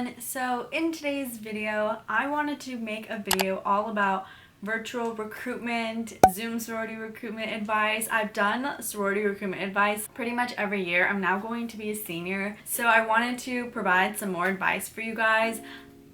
everyone. So in today's video, I wanted to make a video all about virtual recruitment, Zoom sorority recruitment advice. I've done sorority recruitment advice pretty much every year. I'm now going to be a senior, so I wanted to provide some more advice for you guys.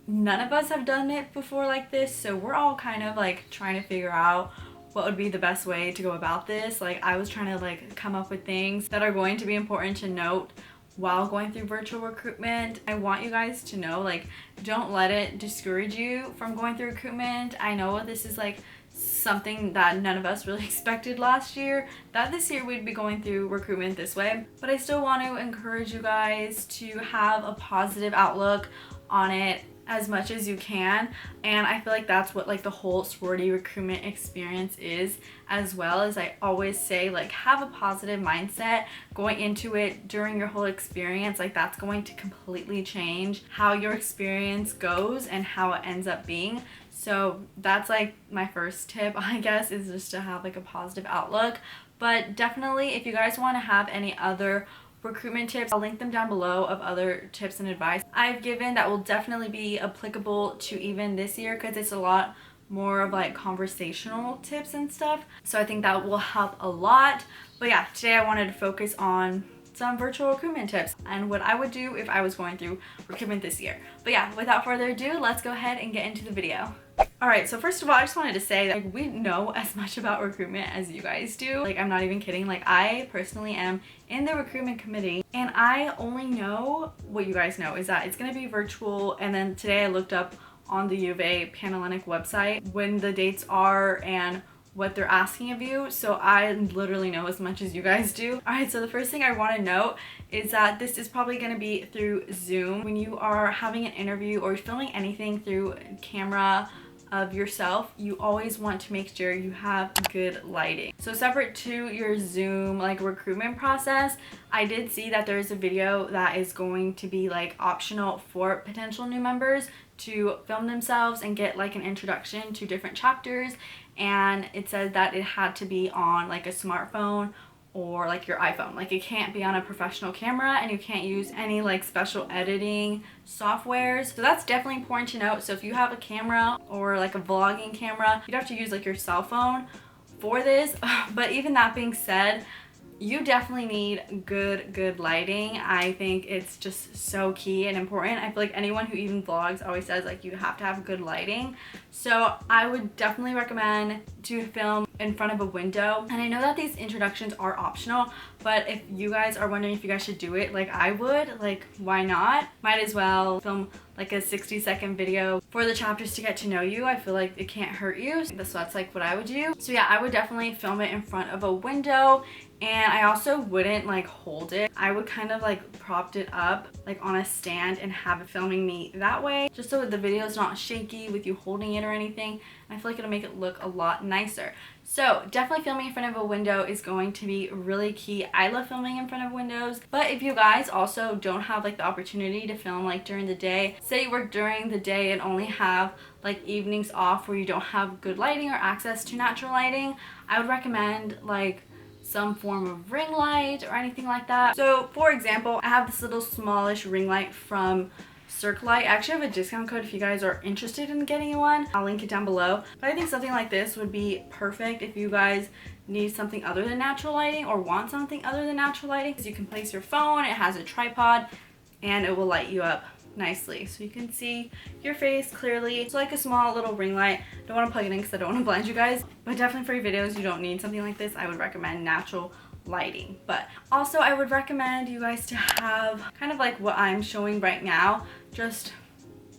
None of us have done it before like this, so we're all kind of like trying to figure out what would be the best way to go about this. Like, I was trying to like come up with things that are going to be important to note while going through virtual recruitment. I want you guys to know, like, don't let it discourage you from going through recruitment. I know this is like something that none of us really expected last year, that this year we'd be going through recruitment this way, but I still want to encourage you guys to have a positive outlook on it as much as you can. And I feel like that's what like the whole sorority recruitment experience is, as well. As I always say, like, have a positive mindset going into it during your whole experience. Like, that's going to completely change how your experience goes and how it ends up being. So that's like my first tip, I guess, is just to have like a positive outlook. But definitely, if you guys want to have any other recruitment tips, I'll link them down below of other tips and advice I've given that will definitely be applicable to even this year, because it's a lot more of like conversational tips and stuff. So I think that will help a lot. But yeah, today I wanted to focus on some virtual recruitment tips and what I would do if I was going through recruitment this year. But yeah, without further ado, let's go ahead and get into the video. Alright, so first of all, I just wanted to say that, like, we know as much about recruitment as you guys do. Like, I'm not even kidding. Like, I personally am in the recruitment committee, and I only know what you guys know, is that it's going to be virtual. And then today I looked up on the U of A Panhellenic website when the dates are and what they're asking of you. So I literally know as much as you guys do. Alright, so the first thing I want to note is that this is probably going to be through Zoom. When you are having an interview or filming anything through camera of yourself, you always want to make sure you have good lighting. So separate to your Zoom like recruitment process, I did see that there's a video that is going to be like optional for potential new members to film themselves and get like an introduction to different chapters. And it said that it had to be on like a smartphone or like your iPhone. Like, it can't be on a professional camera, and you can't use any like special editing softwares. So that's definitely important to note. So if you have a camera or like a vlogging camera, you'd have to use like your cell phone for this. But even that being said, you definitely need good lighting. I think it's just so key and important. I feel like anyone who even vlogs always says like you have to have good lighting. So I would definitely recommend to film in front of a window. And I know that these introductions are optional, but if you guys are wondering if you guys should do it like I would, like, why not? Might as well film like a 60-second video for the chapters to get to know you. I feel like it can't hurt you. So that's like what I would do. So yeah, I would definitely film it in front of a window. And I also wouldn't like hold it. I would kind of like propped it up like on a stand and have it filming me that way, just so the video is not shaky with you holding it or anything. I feel like it'll make it look a lot nicer. So definitely filming in front of a window is going to be really key. I love filming in front of windows. But if you guys also don't have like the opportunity to film like during the day, say you work during the day and only have like evenings off where you don't have good lighting or access to natural lighting, I would recommend like some form of ring light or anything like that. So for example, I have this little smallish ring light from Circlite. I actually have a discount code if you guys are interested in getting one. I'll link it down below. But I think something like this would be perfect if you guys need something other than natural lighting or want something other than natural lighting, because you can place your phone, it has a tripod, and it will light you up nicely so you can see your face clearly. It's like a small little ring light. Don't want to plug it in because I don't want to blind you guys, but definitely for your videos you don't need something like this. I would recommend natural lighting. But also I would recommend you guys to have kind of like what I'm showing right now, just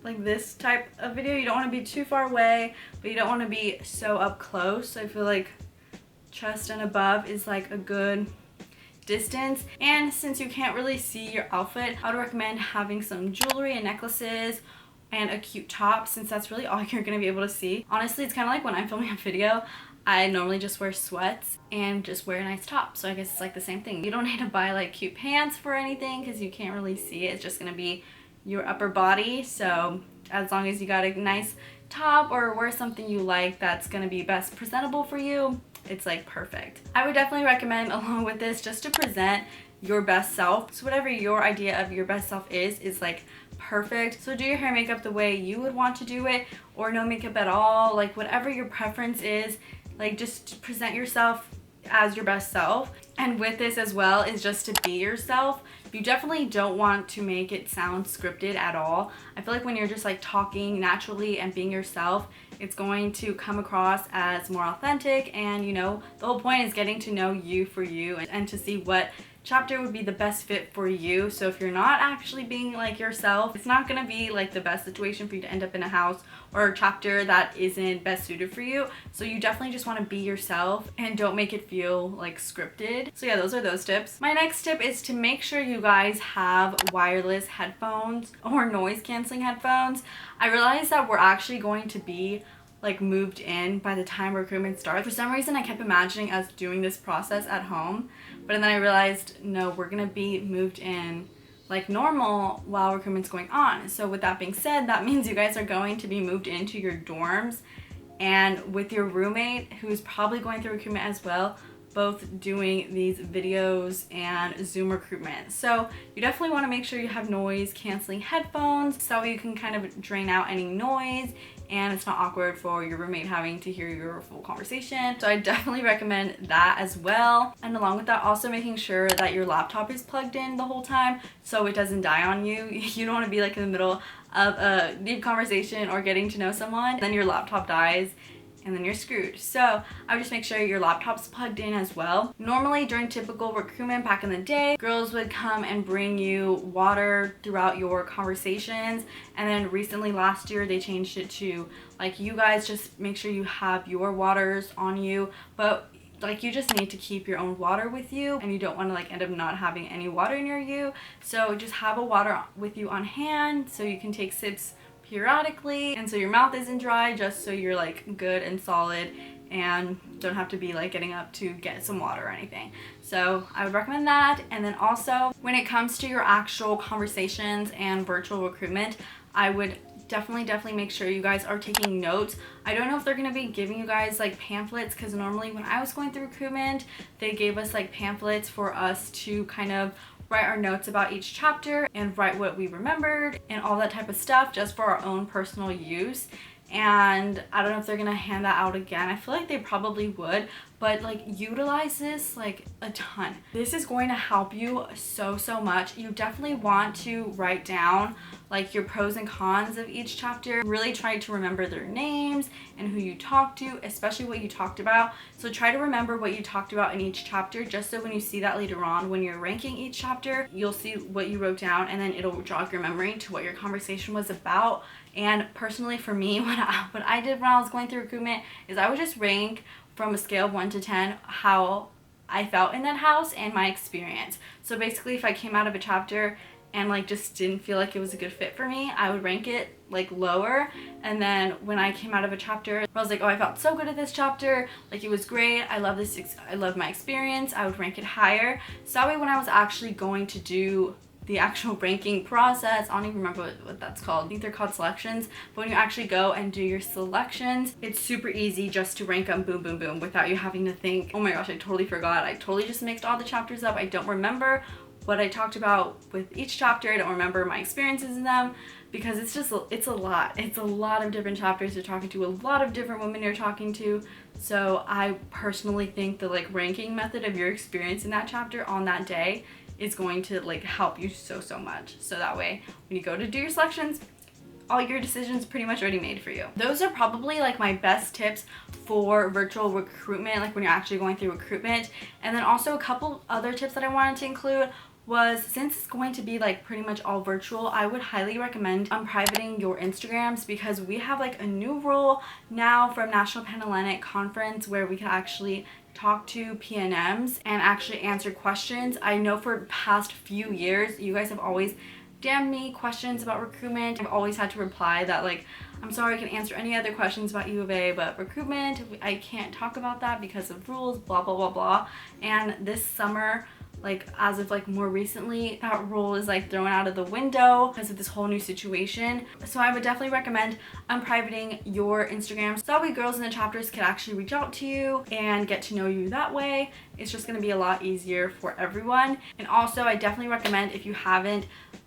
like this type of video. You don't want to be too far away, but you don't want to be so up close. So I feel like chest and above is like a good distance. And since you can't really see your outfit, I would recommend having some jewelry and necklaces and a cute top, since that's really all you're gonna be able to see. Honestly, it's kind of like when I'm filming a video, I normally just wear sweats and just wear a nice top. So I guess it's like the same thing. You don't need to buy like cute pants for anything because you can't really see it. It's just gonna be your upper body. So as long as you got a nice top or wear something you like that's gonna be best presentable for you, it's like perfect. I would definitely recommend along with this just to present your best self. So whatever your idea of your best self is like perfect. So do your hair and makeup the way you would want to do it, or no makeup at all, like whatever your preference is. Like just present yourself as your best self. And with this as well is just to be yourself. You definitely don't want to make it sound scripted at all. I feel like when you're just like talking naturally and being yourself, it's going to come across as more authentic. And you know, the whole point is getting to know you for you and to see what chapter would be the best fit for you. So if you're not actually being like yourself, it's not gonna be like the best situation for you to end up in a house or a chapter that isn't best suited for you. So you definitely just want to be yourself and don't make it feel like scripted. So yeah, those are those tips. My next tip is to make sure you guys have wireless headphones or noise canceling headphones. I realized that we're actually going to be like moved in by the time recruitment starts. For some reason I kept imagining us doing this process at home, but then I realized no, we're gonna be moved in like normal while recruitment's going on. So with that being said, that means you guys are going to be moved into your dorms and with your roommate who's probably going through recruitment as well, both doing these videos and Zoom recruitment. So you definitely want to make sure you have noise canceling headphones so you can kind of drain out any noise and it's not awkward for your roommate having to hear your full conversation. So I definitely recommend that as well. And along with that, also making sure that your laptop is plugged in the whole time so it doesn't die on you. You don't want to be like in the middle of a deep conversation or getting to know someone, then your laptop dies and then you're screwed. So I would just make sure your laptop's plugged in as well. Normally during typical recruitment back in the day, girls would come and bring you water throughout your conversations. And then recently last year, they changed it to like, you guys just make sure you have your waters on you, but like you just need to keep your own water with you and you don't want to like end up not having any water near you. So just have a water with you on hand so you can take sips periodically and so your mouth isn't dry, just so you're like good and solid and don't have to be like getting up to get some water or anything. So I would recommend that. And then also when it comes to your actual conversations and virtual recruitment, I would definitely make sure you guys are taking notes. I don't know if they're going to be giving you guys like pamphlets, because normally when I was going through recruitment they gave us like pamphlets for us to kind of write our notes about each chapter and write what we remembered and all that type of stuff just for our own personal use. And I don't know if they're gonna hand that out again. I feel like they probably would, but like utilize this like a ton. This is going to help you so much. You definitely want to write down like your pros and cons of each chapter. Really try to remember their names and who you talked to, especially what you talked about. So try to remember what you talked about in each chapter, just so when you see that later on when you're ranking each chapter, you'll see what you wrote down and then it'll jog your memory to what your conversation was about. And personally for me, what I did when I was going through recruitment is I would just rank from a scale of 1 to 10 how I felt in that house and my experience. So basically if I came out of a chapter and like just didn't feel like it was a good fit for me, I would rank it like lower. And then when I came out of a chapter, I was like, oh, I felt so good at this chapter, like it was great, I love this, I love my experience, I would rank it higher. So that way when I was actually going to do the actual ranking process, I don't even remember what that's called. I think they're called selections. But when you actually go and do your selections, it's super easy just to rank them boom, boom, boom without you having to think, oh my gosh, I totally forgot. I totally just mixed all the chapters up. I don't remember what I talked about with each chapter. I don't remember my experiences in them because it's a lot. It's a lot of different chapters you're talking to, a lot of different women you're talking to. So I personally think the like ranking method of your experience in that chapter on that day is going to like help you so much. So that way when you go to do your selections, all your decisions pretty much already made for you. Those are probably like my best tips for virtual recruitment, like when you're actually going through recruitment. And then also a couple other tips that I wanted to include was, since it's going to be like pretty much all virtual, I would highly recommend unprivating your Instagrams, because we have like a new rule now from National Pan-Hellenic Conference where we can actually talk to PNMs and actually answer questions. I know for the past few years you guys have always DM'd me questions about recruitment. I've always had to reply that like, I'm sorry, I can answer any other questions about U of A, but recruitment, I can't talk about that because of rules, blah blah blah. And this summer, like as of like more recently, that rule is like thrown out of the window because of this whole new situation. So I would definitely recommend unprivating your Instagram so that way girls in the chapters can actually reach out to you and get to know you that way. It's just going to be a lot easier for everyone. And also I definitely recommend, if you haven't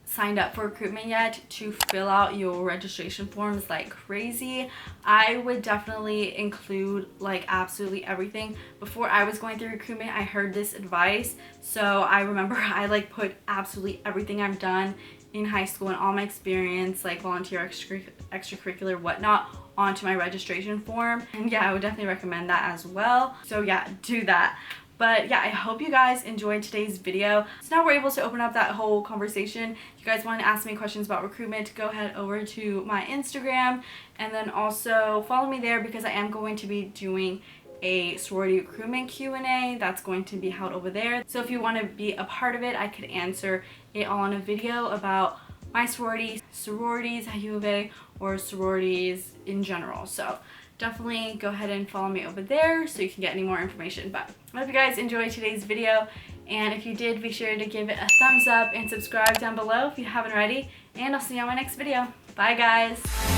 signed up for recruitment yet to fill out your registration forms like crazy. I would definitely include like absolutely everything. Before I was going through recruitment, I heard this advice, so I remember I like put absolutely everything I've done in high school and all my experience, like volunteer, extracurricular, whatnot, onto my registration form. And yeah, I would definitely recommend that as well. So yeah, do that. But yeah, I hope you guys enjoyed today's video. So now we're able to open up that whole conversation. If you guys want to ask me questions about recruitment, go ahead over to my Instagram, and then also follow me there because I am going to be doing a sorority recruitment Q&A that's going to be held over there. So if you want to be a part of it, I could answer it all in a video about my sorority, sororities at U of A, or sororities in general. So definitely go ahead and follow me over there so you can get any more information. But I hope you guys enjoyed today's video, and if you did, be sure to give it a thumbs up and subscribe down below if you haven't already, and I'll see you on my next video. Bye guys!